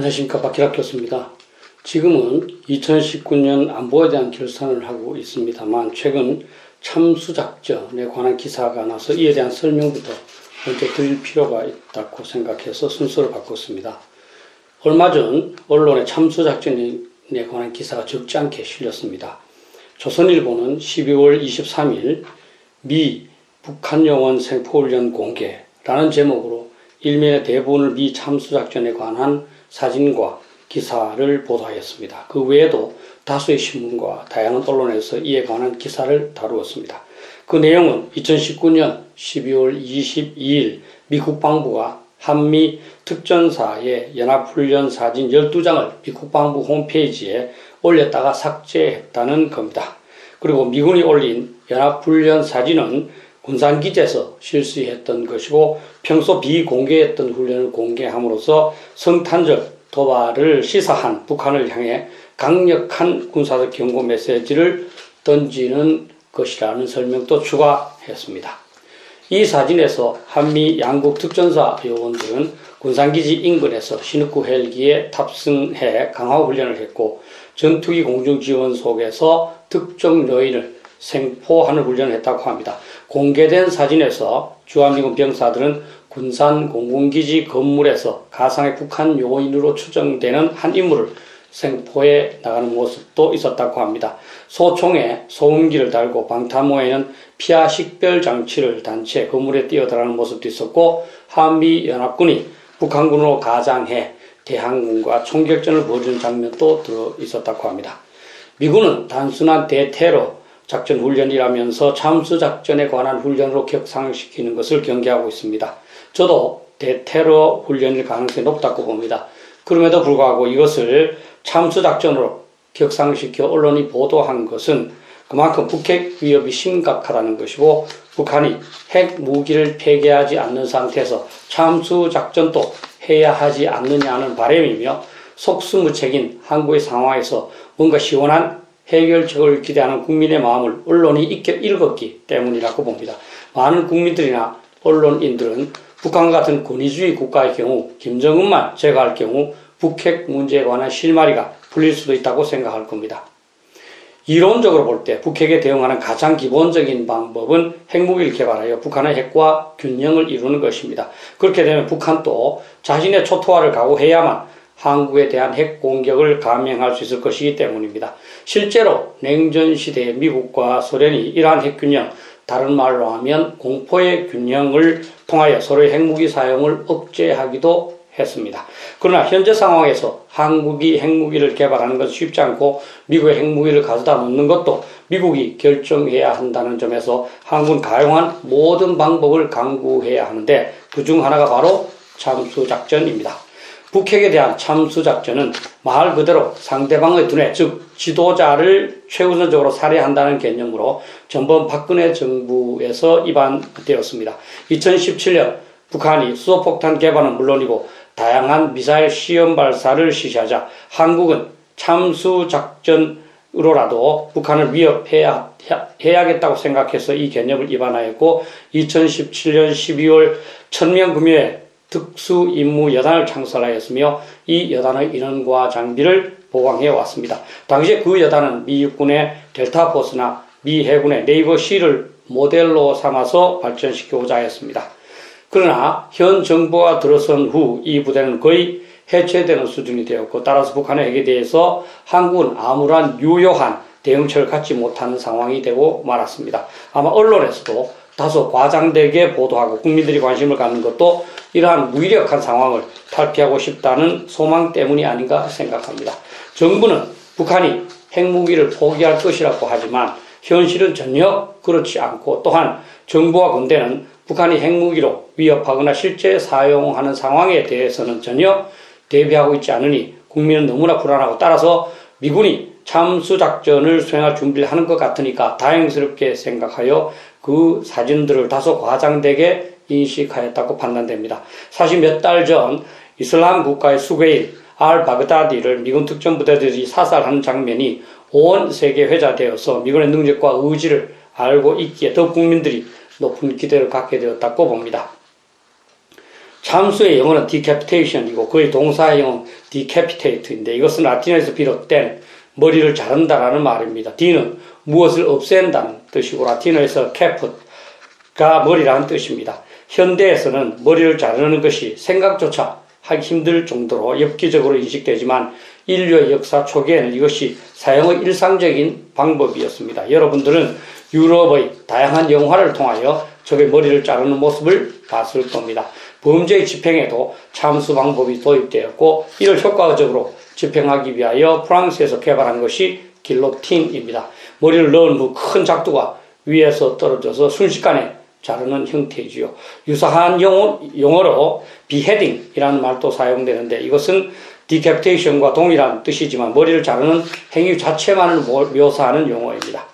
안녕하십니까, 박희락 교수입니다. 지금은 2019년 안보에 대한 결산을 하고 있습니다만 최근 참수작전에 관한 기사가 나서 이에 대한 설명부터 먼저 드릴 필요가 있다고 생각해서 순서를 바꿨습니다. 얼마 전 언론에 참수작전에 관한 기사가 적지 않게 실렸습니다. 조선일보는 12월 23일 미 북한 요원 생포훈련 공개라는 제목으로 일면의 대부분을 미 참수작전에 관한 사진과 기사를 보도하였습니다. 그 외에도 다수의 신문과 다양한 언론에서 이에 관한 기사를 다루었습니다. 그 내용은 2019년 12월 22일 미 국방부가 한미 특전사의 연합훈련 사진 12장을 미 국방부 홈페이지에 올렸다가 삭제했다는 겁니다. 그리고 미군이 올린 연합훈련 사진은 군산기지에서 실시했던 것이고 평소 비공개했던 훈련을 공개함으로써 성탄절 도발을 시사한 북한을 향해 강력한 군사적 경고 메시지를 던지는 것이라는 설명도 추가했습니다. 이 사진에서 한미 양국 특전사 요원들은 군산기지 인근에서 신흑구 헬기에 탑승해 강화훈련을 했고 전투기 공중지원 속에서 특정 요인을 생포하는 훈련을 했다고 합니다. 공개된 사진에서 주한미군 병사들은 군산 공군기지 건물에서 가상의 북한 요인으로 추정되는 한 인물을 생포해 나가는 모습도 있었다고 합니다. 소총에 소음기를 달고 방탄모에는 피하 식별 장치를 단체 건물에 뛰어들어가는 모습도 있었고 한미연합군이 북한군으로 가장해 대항군과 총격전을 벌이는 장면도 들어 있었다고 합니다. 미군은 단순한 대테러 작전 훈련이라면서 참수작전에 관한 훈련으로 격상시키는 것을 경계하고 있습니다. 저도 대테러 훈련일 가능성이 높다고 봅니다. 그럼에도 불구하고 이것을 참수작전으로 격상시켜 언론이 보도한 것은 그만큼 북핵 위협이 심각하다는 것이고 북한이 핵 무기를 폐기하지 않는 상태에서 참수작전도 해야 하지 않느냐는 바람이며 속수무책인 한국의 상황에서 뭔가 시원한 해결책을 기대하는 국민의 마음을 언론이 읽었기 때문이라고 봅니다. 많은 국민들이나 언론인들은 북한과 같은 권위주의 국가의 경우 김정은만 제거할 경우 북핵 문제에 관한 실마리가 풀릴 수도 있다고 생각할 겁니다. 이론적으로 볼 때 북핵에 대응하는 가장 기본적인 방법은 핵무기를 개발하여 북한의 핵과 균형을 이루는 것입니다. 그렇게 되면 북한도 자신의 초토화를 각오해야만 한국에 대한 핵 공격을 감행할 수 있을 것이기 때문입니다. 실제로 냉전시대의 미국과 소련이 이러한 핵균형, 다른 말로 하면 공포의 균형을 통하여 서로의 핵무기 사용을 억제하기도 했습니다. 그러나 현재 상황에서 한국이 핵무기를 개발하는 것은 쉽지 않고 미국의 핵무기를 가져다 놓는 것도 미국이 결정해야 한다는 점에서 한국은 가용한 모든 방법을 강구해야 하는데 그중 하나가 바로 참수작전입니다. 북핵에 대한 참수작전은 말 그대로 상대방의 두뇌, 즉 지도자를 최우선적으로 살해한다는 개념으로 전번 박근혜 정부에서 입안되었습니다. 2017년 북한이 수소폭탄 개발은 물론이고 다양한 미사일 시험 발사를 실시하자 한국은 참수작전으로라도 북한을 위협해야겠다고 생각해서 이 개념을 입안하였고 2017년 12월 천명금요일 특수임무여단을 창설하였으며 이 여단의 인원과 장비를 보강해 왔습니다. 당시에 그 여단은 미 육군의 델타포스나 미 해군의 네이버 C를 모델로 삼아서 발전시키고자 하였습니다. 그러나 현 정부가 들어선 후 이 부대는 거의 해체되는 수준이 되었고 따라서 북한의 핵에 대해서 한국은 아무런 유효한 대응책을 갖지 못하는 상황이 되고 말았습니다. 아마 언론에서도 다소 과장되게 보도하고 국민들이 관심을 갖는 것도 이러한 무기력한 상황을 탈피하고 싶다는 소망 때문이 아닌가 생각합니다. 정부는 북한이 핵무기를 포기할 것이라고 하지만 현실은 전혀 그렇지 않고 또한 정부와 군대는 북한이 핵무기로 위협하거나 실제 사용하는 상황에 대해서는 전혀 대비하고 있지 않으니 국민은 너무나 불안하고 따라서 미군이 참수작전을 수행할 준비를 하는 것 같으니까 다행스럽게 생각하여 그 사진들을 다소 과장되게 인식하였다고 판단됩니다. 사실 몇 달 전 이슬람 국가의 수괴인 알바그다디를 미군 특전부대들이 사살하는 장면이 온 세계에 회자되어서 미군의 능력과 의지를 알고 있기에 더 국민들이 높은 기대를 갖게 되었다고 봅니다. 참수의 영어는 decapitation이고 거의 동사형은 decapitate인데 이것은 라틴어에서 비롯된 머리를 자른다라는 말입니다. D는 무엇을 없앤다는 뜻이고 라틴어에서 caput가 머리라는 뜻입니다. 현대에서는 머리를 자르는 것이 생각조차 하기 힘들 정도로 엽기적으로 인식되지만 인류의 역사 초기에는 이것이 사용의 일상적인 방법이었습니다. 여러분들은 유럽의 다양한 영화를 통하여 적의 머리를 자르는 모습을 봤을 겁니다. 범죄의 집행에도 참수 방법이 도입되었고 이를 효과적으로 집행하기 위하여 프랑스에서 개발한 것이 길로틴입니다. 머리를 넣은 후 큰 작두가 위에서 떨어져서 순식간에 자르는 형태이지요. 유사한 용어로 beheading이라는 말도 사용되는데 이것은 decapitation과 동일한 뜻이지만 머리를 자르는 행위 자체만을 묘사하는 용어입니다.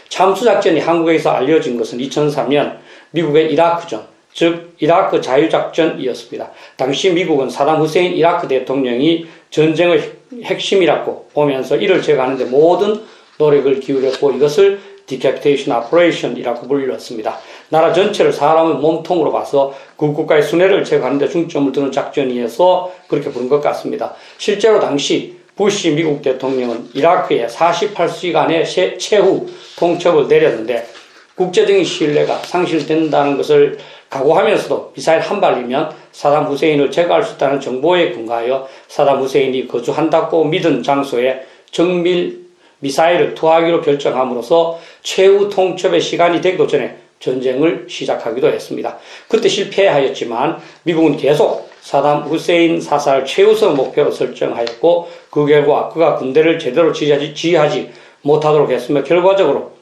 참수작전이 한국에서 알려진 것은 2003년 미국의 이라크전, 즉 이라크 자유작전이었습니다. 당시 미국은 사담 후세인 이라크 대통령이 전쟁의 핵심이라고 보면서 이를 제거하는 데 모든 노력을 기울였고 이것을 decapitation operation이라고 불렸습니다. 나라 전체를 사람의 몸통으로 봐서 그 국가의 순회를 제거하는 데 중점을 두는 작전이어서 그렇게 부른 것 같습니다. 실제로 당시 부시 미국 대통령은 이라크에 48시간의 최후 통첩을 내렸는데 국제적인 신뢰가 상실된다는 것을 각오하면서도 미사일 한 발이면 사담 후세인을 제거할 수 있다는 정보에 근거하여 사담 후세인이 거주한다고 믿은 장소에 정밀 미사일을 투하하기로 결정함으로써 최후 통첩의 시간이 되기도 전에 전쟁을 시작하기도 했습니다. 그때 실패하였지만 미국은 계속 사담 후세인 사살 최우선 목표로 설정하였고 그 결과 그가 군대를 제대로 지휘하지 못하도록 했으며 결과적으로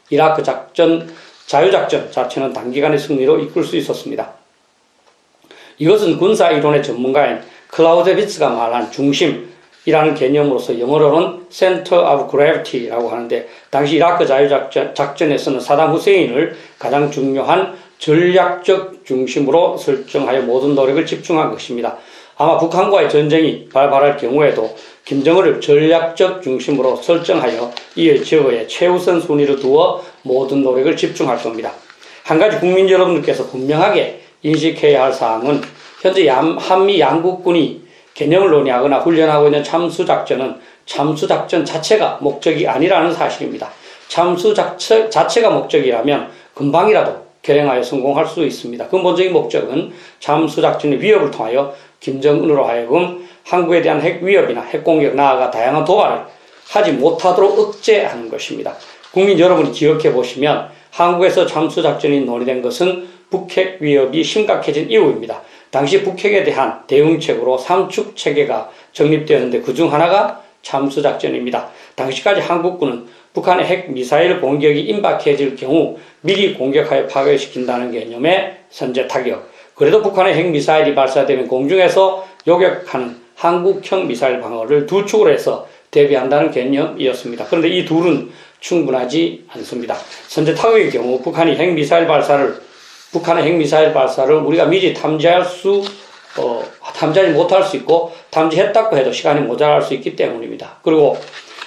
이라크 자유작전 자체는 단기간의 승리로 이끌 수 있었습니다. 이것은 군사이론의 전문가인 클라우제비츠가 말한 중심이라는 개념으로서 영어로는 Center of Gravity라고 하는데 당시 이라크 자유작전에서는 사담 후세인을 가장 중요한 전략적 중심으로 설정하여 모든 노력을 집중한 것입니다. 아마 북한과의 전쟁이 발발할 경우에도 김정은을 전략적 중심으로 설정하여 이의 제거에 최우선 순위를 두어 모든 노력을 집중할 겁니다. 한 가지 국민 여러분들께서 분명하게 인식해야 할 사항은 현재 한미 양국군이 개념을 논의하거나 훈련하고 있는 참수작전은 참수작전 자체가 목적이 아니라는 사실입니다. 참수 자체가 목적이라면 금방이라도 결행하여 성공할 수 있습니다. 근본적인 목적은 참수작전의 위협을 통하여 김정은으로 하여금 한국에 대한 핵 위협이나 핵공격 나아가 다양한 도발을 하지 못하도록 억제하는 것입니다. 국민 여러분이 기억해 보시면 한국에서 참수작전이 논의된 것은 북핵 위협이 심각해진 이후입니다. 당시 북핵에 대한 대응책으로 3축 체계가 정립되었는데 그중 하나가 참수작전입니다. 당시까지 한국군은 북한의 핵 미사일 공격이 임박해질 경우 미리 공격하여 파괴시킨다는 개념의 선제 타격, 그래도 북한의 핵 미사일이 발사되면 공중에서 요격하는 한국형 미사일 방어를 두 축으로 해서 대비한다는 개념이었습니다. 그런데 이 둘은 충분하지 않습니다. 선제 타격의 경우 북한의 핵 미사일 발사를 우리가 미리 탐지하지 못할 수 있고 탐지했다고 해도 시간이 모자랄 수 있기 때문입니다. 그리고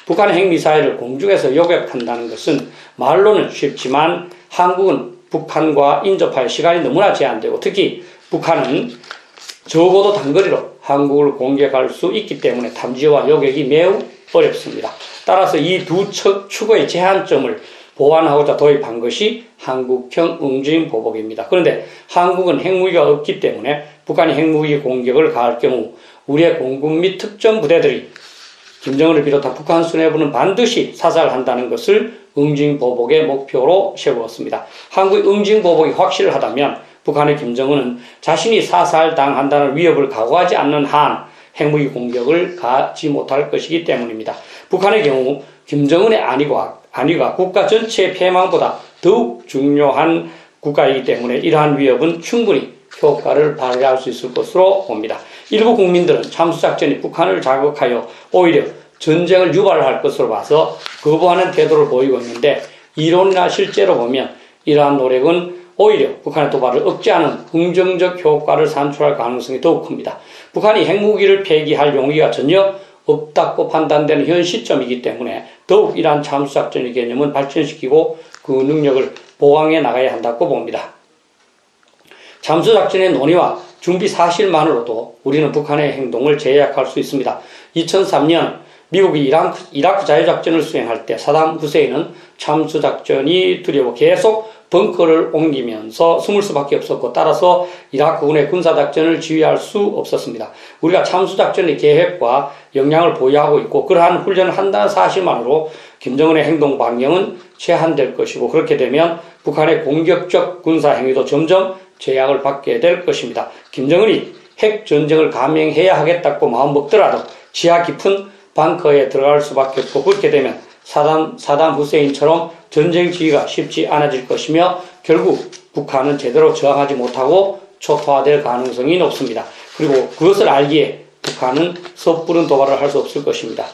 북한의 핵미사일을 공중에서 요격한다는 것은 말로는 쉽지만 한국은 북한과 인접할 시간이 너무나 제한되고 특히 북한은 적어도 단거리로 한국을 공격할 수 있기 때문에 탐지와 요격이 매우 어렵습니다. 따라서 이 두 축의 제한점을 보완하고자 도입한 것이 한국형 응징보복입니다. 그런데 한국은 핵무기가 없기 때문에 북한이 핵무기 공격을 가할 경우 우리의 공군 및 특전 부대들이 김정은을 비롯한 북한 수뇌부는 반드시 사살한다는 것을 응징보복의 목표로 세웠습니다. 한국의 응징보복이 확실하다면 북한의 김정은은 자신이 사살당한다는 위협을 각오하지 않는 한 핵무기 공격을 가지 못할 것이기 때문입니다. 북한의 경우 김정은의 안위가 국가 전체의 패망보다 더욱 중요한 국가이기 때문에 이러한 위협은 충분히 효과를 발휘할 수 있을 것으로 봅니다. 일부 국민들은 참수작전이 북한을 자극하여 오히려 전쟁을 유발할 것으로 봐서 거부하는 태도를 보이고 있는데 이론이나 실제로 보면 이러한 노력은 오히려 북한의 도발을 억제하는 긍정적 효과를 산출할 가능성이 더욱 큽니다. 북한이 핵무기를 폐기할 용의가 전혀 없다고 판단되는 현 시점이기 때문에 더욱 이러한 참수작전의 개념은 발전시키고 그 능력을 보강해 나가야 한다고 봅니다. 참수작전의 논의와 준비 사실만으로도 우리는 북한의 행동을 제약할 수 있습니다. 2003년 미국이 이라크 자유작전을 수행할 때 사담 후세인은 참수작전이 두려워 계속 벙커를 옮기면서 숨을 수밖에 없었고, 따라서 이라크군의 군사작전을 지휘할 수 없었습니다. 우리가 참수작전의 계획과 역량을 보유하고 있고 그러한 훈련을 한다는 사실만으로 김정은의 행동 반경은 제한될 것이고, 그렇게 되면 북한의 공격적 군사행위도 점점 제약을 받게 될 것입니다. 김정은이 핵전쟁을 감행해야 하겠다고 마음먹더라도 지하 깊은 벙커에 들어갈 수밖에 없고, 그렇게 되면 사담 후세인처럼 전쟁 지휘가 쉽지 않아질 것이며 결국 북한은 제대로 저항하지 못하고 초토화될 가능성이 높습니다. 그리고 그것을 알기에 북한은 섣부른 도발을 할 수 없을 것입니다.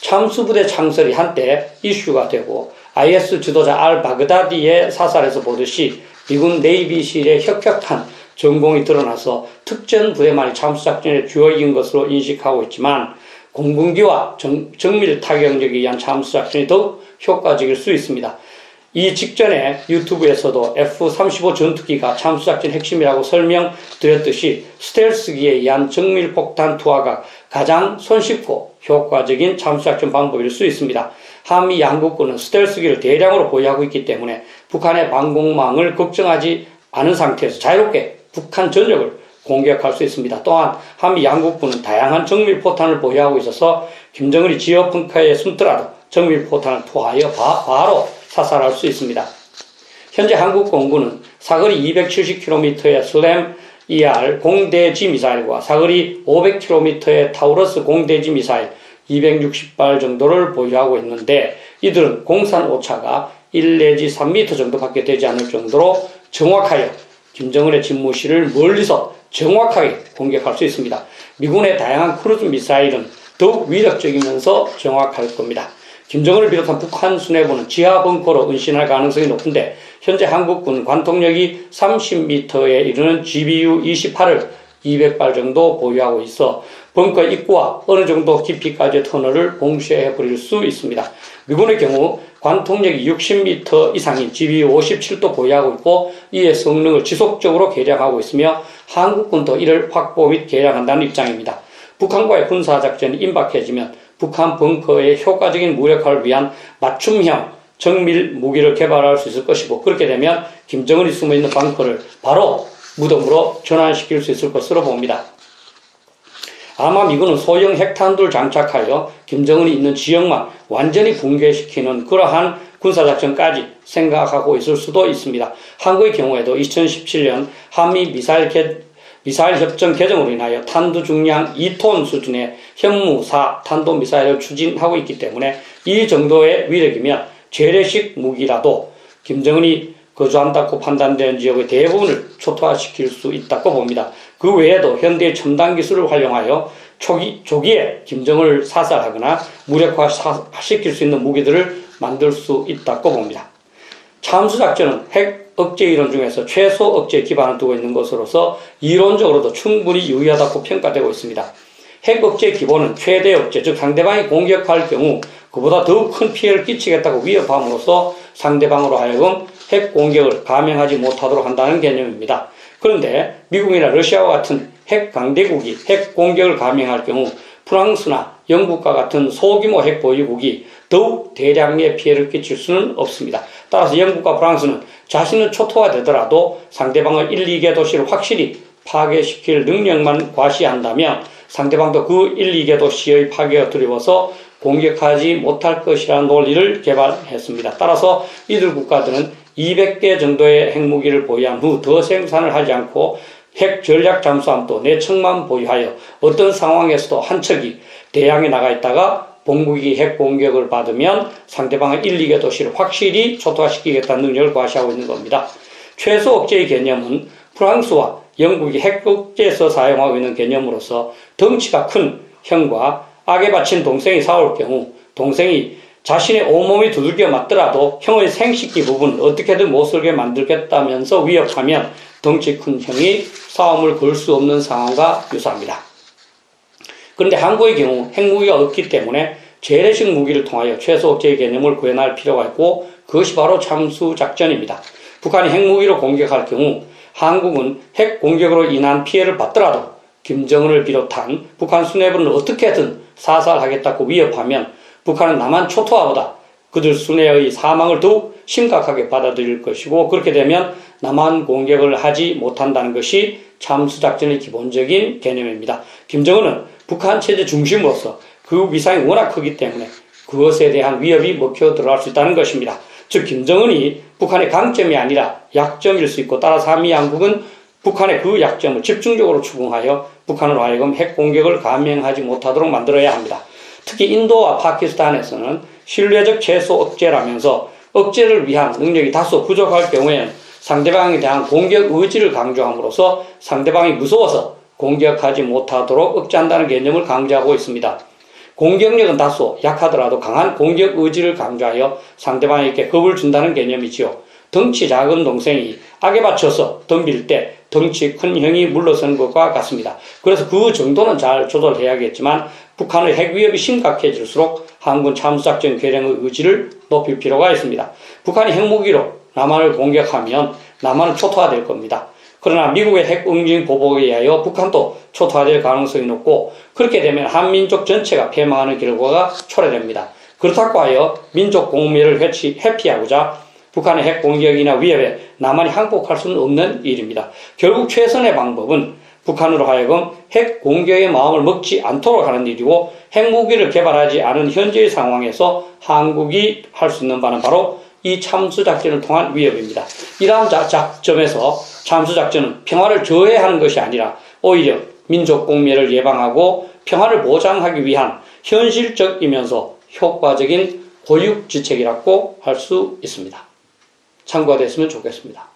참수부대 창설이 한때 이슈가 되고 IS 지도자 알-바그다디의 사살에서 보듯이 미군 네이비실의 혁혁한 전공이 드러나서 특전 부대만이 참수작전의 주역인 것으로 인식하고 있지만 공군기와 정밀 타격력에 의한 참수작전이 더욱 효과적일 수 있습니다. 이 직전에 유튜브에서도 F-35 전투기가 참수작전 핵심이라고 설명드렸듯이 스텔스기에 의한 정밀폭탄 투하가 가장 손쉽고 효과적인 참수작전 방법일 수 있습니다. 한미 양국군은 스텔스기를 대량으로 보유하고 있기 때문에 북한의 방공망을 걱정하지 않은 상태에서 자유롭게 북한 전역을 공격할 수 있습니다. 또한 한미 양국군은 다양한 정밀포탄을 보유하고 있어서 김정은이 지역 벙커에 숨더라도 정밀포탄을 투하하여 바로 사살할 수 있습니다. 현재 한국 공군은 사거리 270km의 슬램 ER 공대지 미사일과 사거리 500km의 타우러스 공대지 미사일 260발 정도를 보유하고 있는데, 이들은 공산 오차가 1 내지 3m 정도밖에 되지 않을 정도로 정확하여 김정은의 집무실을 멀리서 정확하게 공격할 수 있습니다. 미군의 다양한 크루즈 미사일은 더욱 위력적이면서 정확할 겁니다. 김정은을 비롯한 북한 수뇌부는 지하 벙커로 은신할 가능성이 높은데, 현재 한국군 관통력이 30m에 이르는 GBU-28을 200발 정도 보유하고 있어 벙커 입구와 어느 정도 깊이까지의 터널을 봉쇄해버릴 수 있습니다. 미군의 경우 관통력이 60m 이상인 GBU-57도 보유하고 있고 이의 성능을 지속적으로 개량하고 있으며 한국군도 이를 확보 및 개량한다는 입장입니다. 북한과의 군사작전이 임박해지면 북한 벙커의 효과적인 무력화를 위한 맞춤형 정밀 무기를 개발할 수 있을 것이고, 그렇게 되면 김정은이 숨어있는 벙커를 바로 무덤으로 전환시킬 수 있을 것으로 봅니다. 아마 미군은 소형 핵탄두를 장착하여 김정은이 있는 지역만 완전히 붕괴시키는 그러한 군사작전까지 생각하고 있을 수도 있습니다. 한국의 경우에도 2017년 한미 미사일 협정 개정으로 인하여 탄두 중량 2톤 수준의 현무4 탄도미사일을 추진하고 있기 때문에 이 정도의 위력이면 재래식 무기라도 김정은이 거주한다고 판단되는 지역의 대부분을 초토화시킬 수 있다고 봅니다. 그 외에도 현대의 첨단 기술을 활용하여 조기에 김정은을 사살하거나 무력화시킬 수 있는 무기들을 만들 수 있다고 봅니다. 참수작전은 핵 억제 이론 중에서 최소 억제 기반을 두고 있는 것으로서 이론적으로도 충분히 유의하다고 평가되고 있습니다. 핵 억제의 기본은 최대 억제, 즉 상대방이 공격할 경우 그보다 더욱 큰 피해를 끼치겠다고 위협함으로써 상대방으로 하여금 핵 공격을 감행하지 못하도록 한다는 개념입니다. 그런데 미국이나 러시아와 같은 핵 강대국이 핵 공격을 감행할 경우 프랑스나 영국과 같은 소규모 핵 보유국이 더욱 대량의 피해를 끼칠 수는 없습니다. 따라서 영국과 프랑스는 자신은 초토화되더라도 상대방의 1, 2개 도시를 확실히 파괴시킬 능력만 과시한다면 상대방도 그 1, 2개 도시의 파괴가 두려워서 공격하지 못할 것이라는 논리를 개발했습니다. 따라서 이들 국가들은 200개 정도의 핵무기를 보유한 후 더 생산을 하지 않고 핵 전략 잠수함도 4척만 보유하여 어떤 상황에서도 한 척이 대양에 나가 있다가 본국이 핵 공격을 받으면 상대방의 1, 2개 도시를 확실히 초토화시키겠다는 능력을 과시하고 있는 겁니다. 최소 억제의 개념은 프랑스와 영국이 핵 억제에서 사용하고 있는 개념으로서 덩치가 큰 형과 악에 바친 동생이 싸울 경우 동생이 자신의 온몸이 두들겨 맞더라도 형의 생식기 부분을 어떻게든 못살게 만들겠다면서 위협하면 덩치 큰 형이 싸움을 걸 수 없는 상황과 유사합니다. 그런데 한국의 경우 핵무기가 없기 때문에 재래식 무기를 통하여 최소 억제의 개념을 구현할 필요가 있고 그것이 바로 참수작전입니다. 북한이 핵무기로 공격할 경우 한국은 핵 공격으로 인한 피해를 받더라도 김정은을 비롯한 북한 수뇌부는 어떻게든 사살하겠다고 위협하면 북한은 남한 초토화보다 그들 수뇌의 사망을 더욱 심각하게 받아들일 것이고, 그렇게 되면 남한 공격을 하지 못한다는 것이 참수작전의 기본적인 개념입니다. 김정은은 북한 체제 중심으로서 그 위상이 워낙 크기 때문에 그것에 대한 위협이 먹혀 들어갈 수 있다는 것입니다. 즉 김정은이 북한의 강점이 아니라 약점일 수 있고, 따라서 한미양국은 북한의 그 약점을 집중적으로 추궁하여 북한으로 하여금 핵 공격을 감행하지 못하도록 만들어야 합니다. 특히 인도와 파키스탄에서는 신뢰적 최소 억제라면서 억제를 위한 능력이 다소 부족할 경우에는 상대방에 대한 공격 의지를 강조함으로써 상대방이 무서워서 공격하지 못하도록 억제한다는 개념을 강조하고 있습니다. 공격력은 다소 약하더라도 강한 공격 의지를 강조하여 상대방에게 겁을 준다는 개념이지요. 덩치 작은 동생이 악에 받쳐서 덤빌 때 덩치 큰 형이 물러서는 것과 같습니다. 그래서 그 정도는 잘 조절해야겠지만 북한의 핵 위협이 심각해질수록 한군 참수작전 결행의 의지를 높일 필요가 있습니다. 북한이 핵무기로 남한을 공격하면 남한은 초토화될 겁니다. 그러나 미국의 핵 응징 보복에 의하여 북한도 초토화될 가능성이 높고, 그렇게 되면 한민족 전체가 패망하는 결과가 초래됩니다. 그렇다고 하여 민족 공멸을 회피하고자 북한의 핵 공격이나 위협에 남한이 항복할 수는 없는 일입니다. 결국 최선의 방법은 북한으로 하여금 핵 공격의 마음을 먹지 않도록 하는 일이고, 핵무기를 개발하지 않은 현재의 상황에서 한국이 할 수 있는 바는 바로 이 참수작전을 통한 위협입니다. 이러한 점에서 참수작전은 평화를 저해하는 것이 아니라 오히려 민족 공멸을 예방하고 평화를 보장하기 위한 현실적이면서 효과적인 고육지책이라고 할 수 있습니다. 참고가 됐으면 좋겠습니다.